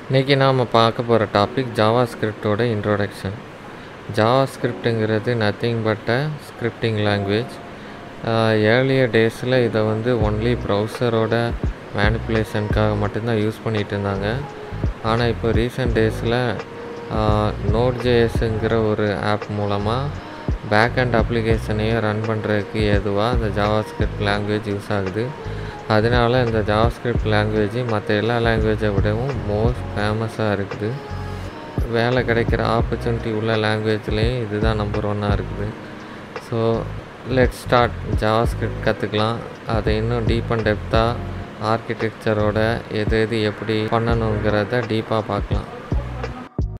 இன்றைக்கி நாம் பார்க்க போகிற டாபிக் ஜாவாஸ்கிரிப்டோட இன்ட்ரோடக்ஷன். ஜாவாஸ்கிரிப்டுங்கிறது nothing but a scripting language. Earlier டேஸில் இதை ஒன்லி ப்ரௌசரோட மேனிப்புலேஷனுக்காக மட்டும்தான் யூஸ் பண்ணிகிட்டு இருந்தாங்க. ஆனால் இப்போ ரீசெண்ட் டேஸில் நோட்.js ஒரு ஆப் மூலமாக பேக் அண்ட் அப்ளிகேஷனையும் ரன் பண்ணுறதுக்கு ஏதுவாக இந்த ஜாவாஸ்கிரிப்ட் லாங்குவேஜ் யூஸ் ஆகுது. அதனால இந்த ஜாவாஸ்கிரிப்ட் லாங்குவேஜ் மற்ற எல்லா லாங்குவேஜை விடவும் மோஸ்ட் ஃபேமஸாக இருக்குது. வேலை கிடைக்கிற ஆப்பர்ச்சுனிட்டி உள்ள லாங்குவேஜ்லேயும் இதுதான் நம்பர் 1 இருக்குது. So let's start. ஜாவாஸ்கிரிப்ட் கற்றுக்கலாம். அதை இன்னும் டீப் அண்ட் டெப்த்தாக ஆர்கிடெக்சரோட எது எப்படி பண்ணணுங்கிறத டீப்பாக பார்க்கலாம்.